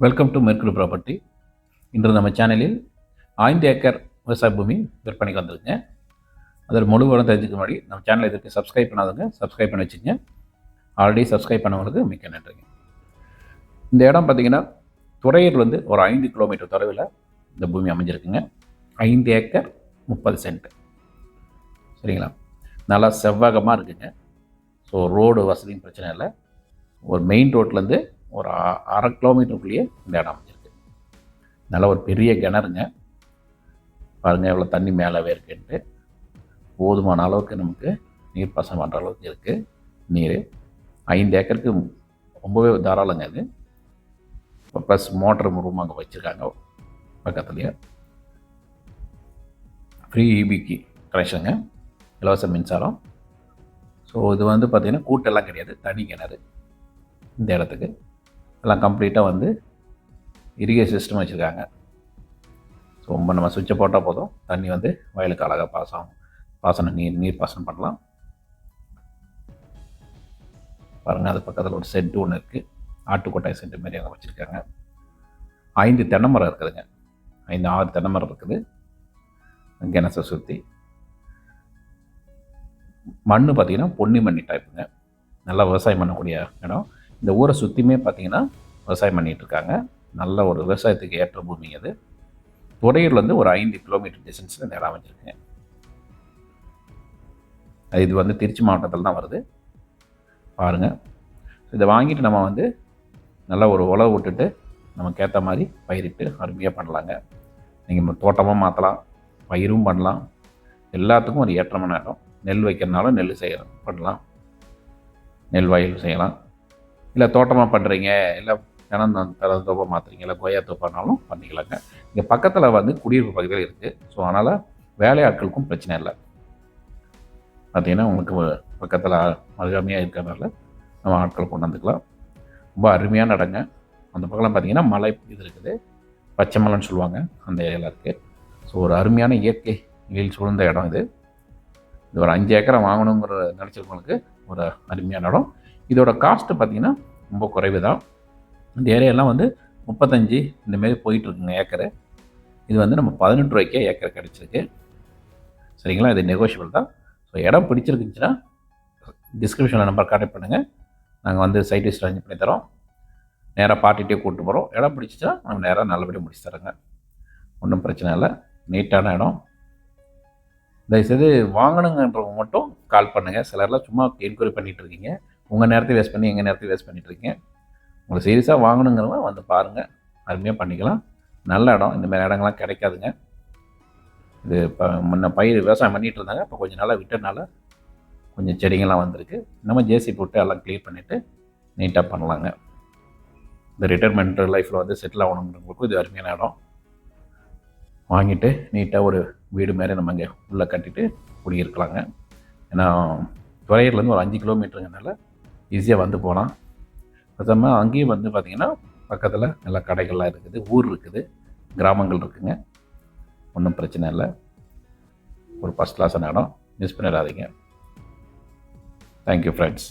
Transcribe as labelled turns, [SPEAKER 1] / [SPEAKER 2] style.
[SPEAKER 1] Welcome to mercury property. இன்று நம்ம சேனலில் 5 ஏக்கர் விவசாய பூமி விற்பனைக்கு வந்திருக்குங்க. அதில் முழு விவரம் தெரிஞ்சுக்க முன்னாடி நம்ம சேனலை இதற்கு சப்ஸ்கிரைப் பண்ணாதவங்க சப்ஸ்கிரைப் பண்ணி வச்சுங்க. ஆல்ரெடி சப்ஸ்கிரைப் பண்ணவங்களுக்கு மிக்க நன்றிங்க. இந்த இடம் பார்த்திங்கன்னா துறையூர்லேருந்து ஒரு 5 கிலோமீட்டர் தொலைவில் இந்த பூமி அமைஞ்சிருக்குங்க. 5 ஏக்கர் 30 சென்ட். சரிங்களா? நல்லா செவ்வகமாக இருக்குங்க. ஸோ ரோடு வசதியும் பிரச்சனை இல்லை. ஒரு மெயின் ரோட்லேருந்து ஒரு 1/2 கிலோமீட்டருக்குள்ளேயே இந்த இடம் அமைஞ்சிருக்கு. நல்ல ஒரு பெரிய கிணறுங்க. பாருங்கள் எவ்வளோ தண்ணி மேலவே இருக்குன்ட்டு. போதுமான அளவுக்கு நமக்கு நீர் பாசனம் பண்ணுற அளவுக்கு இருக்குது நீர். 5 ஏக்கருக்கு ரொம்பவே தாராளங்க அது. இப்போ ப்ளஸ் மோட்டர் ரூம் அங்கே வச்சுருக்காங்க பக்கத்துலேயே. ஃப்ரீ இபிக்கு கனெக்ஷனுங்க, இலவச மின்சாரம். ஸோ இது வந்து பார்த்திங்கன்னா கூட்டெல்லாம் கிடையாது, தனி கிணறு இந்த இடத்துக்கு. எல்லாம் கம்ப்ளீட்டாக இரிகேஷன் சிஸ்டம் வச்சுருக்காங்க. ஸோ ரொம்ப நம்ம சுவிட்சை போட்டால் போதும், தண்ணி வயலுக்கு அழகாக பாசனம் நீர் பாசனம் பண்ணலாம். பாருங்கள், அது பக்கத்தில் ஒரு செட்டு ஒன்று இருக்குது. ஆட்டுக்கொட்டாய் செட்டு மாரி அங்கே வச்சுருக்காங்க. 5 தென்னை மரம் இருக்குதுங்க. 6 தென்னை மரம் இருக்குது கிணத்தை சுற்றி. மண் பார்த்திங்கன்னா பொன்னி மண்ணி டைப்புங்க. நல்லா விவசாயம் பண்ணக்கூடிய இடம். இந்த ஊரை சுற்றியுமே பார்த்திங்கன்னா விவசாயம் பண்ணிகிட்ருக்காங்க. நல்ல ஒரு விவசாயத்துக்கு ஏற்ற பூமி அது. துறையூர்லேருந்து ஒரு 5 கிலோமீட்டர் டிஸ்டன்ஸில் இந்த இடம் அமைஞ்சிருக்குங்க. இது திருச்சி மாவட்டத்தில் தான் வருது. பாருங்கள், இதை வாங்கிட்டு நம்ம நல்லா ஒரு உழவு விட்டுட்டு நமக்கு ஏற்ற மாதிரி பயிரிட்டு அருமையாக பண்ணலாங்க. நீங்கள் தோட்டமாக மாற்றலாம், பயிரும் பண்ணலாம். எல்லாத்துக்கும் ஒரு ஏற்றமான இடம். நெல் வைக்கிறதுனால நெல் பண்ணலாம், நெல் வயல் செய்யலாம். இல்லை தோட்டமாக பண்ணுறீங்க, இல்லை தோப்பாக மாற்றுறீங்க, இல்லை கொய்யா தோப்பானாலும் பண்ணிக்கலாங்க. இங்கே பக்கத்தில் குடியிருப்பு பகுதியில் இருக்குது. ஸோ அதனால் வேலையாட்களுக்கும் பிரச்சனை இல்லை. பார்த்திங்கன்னா உங்களுக்கு பக்கத்தில் அருகாமையாக இருக்கிறதுனால நம்ம ஆட்கள் கொண்டு வந்துக்கலாம். ரொம்ப அருமையான இடங்க. அந்த பக்கம் பார்த்திங்கன்னா மலை இது இருக்குது, பச்சை மலைன்னு சொல்லுவாங்க, அந்த ஏரியாவில் இருக்குது. ஸோ ஒரு அருமையான இயற்கை எழில் சூழ்ந்த இடம் இது. இது ஒரு 5 ஏக்கரை வாங்கணுங்கிற நினச்சிருக்கவங்களுக்கு ஒரு அருமையான இடம். இதோட காஸ்ட்டு பார்த்திங்கன்னா ரொம்ப குறைவு தான். இந்த ஏரியாலாம் 35 இந்தமாரி போயிட்டுருக்குங்க ஏக்கரு. இது நம்ம 18 ரூபாய்க்கே ஏக்கர் கிடச்சிருக்கு. சரிங்களா? இது நெகோஷியபிள் தான். ஸோ இடம் பிடிச்சிருக்குச்சுன்னா டிஸ்கிரிப்ஷனில் நம்பர் கான்டாக்ட் பண்ணுங்கள். நாங்கள் சைட் விசிட் அரேஞ்ச் பண்ணி தரோம். நேராக பார்ட்டிகிட்டே கூப்பிட்டு போகிறோம். இடம் பிடிச்சிச்சா நாங்கள் நேராக நல்லபடியாக முடிச்சு தரோங்க. ஒன்றும் பிரச்சனை இல்லை. நீட்டான இடம். தயவுசெய்து வாங்கணுங்கன்றவங்க மட்டும் கால் பண்ணுங்கள். சிலர்லாம் சும்மா என்கொயரி பண்ணிகிட்டு இருக்கீங்க. உங்கள் நேரத்தை வேஸ்ட் பண்ணி எங்கள் நேரத்தை வேஸ்ட் பண்ணிகிட்ருக்கீங்க. உங்களை சீரியஸாக வாங்கணுங்கிறவங்க பாருங்கள், அருமையாக பண்ணிக்கலாம். நல்ல இடம். இந்தமாதிரி இடங்கள்லாம் கிடைக்காதுங்க. இது இப்போ முன்ன விவசாயம் பண்ணிகிட்டு இருந்தாங்க. இப்போ கொஞ்சம் நாளாக விட்டனால கொஞ்சம் செடிங்கள்லாம் வந்திருக்கு. நம்ம ஜேசி போட்டு எல்லாம் க்ளீன் பண்ணிவிட்டு நீட்டாக பண்ணலாங்க. இந்த ரிட்டைர்மெண்ட் லைஃப்பில் செட்டில் ஆகணுங்கிறவங்களுக்கும் இது அருமையான இடம். வாங்கிட்டு நீட்டாக ஒரு வீடு மாரி நம்ம இங்கே உள்ளே கட்டிட்டு குடியிருக்கலாங்க. ஏன்னா துறையூர்லேருந்து ஒரு 5 கிலோமீட்டருங்கனால ஈஸியாக போகலாம். அதுமாதிரி அங்கேயும் பார்த்திங்கன்னா பக்கத்தில் நல்லா கடைகள்லாம் இருக்குது, ஊர் இருக்குது, கிராமங்கள் இருக்குதுங்க. ஒன்றும் பிரச்சனை இல்லை. ஒரு ஃபஸ்ட் கிளாஸான இடம். மிஸ் பண்ணிடாதீங்க. Thank you friends.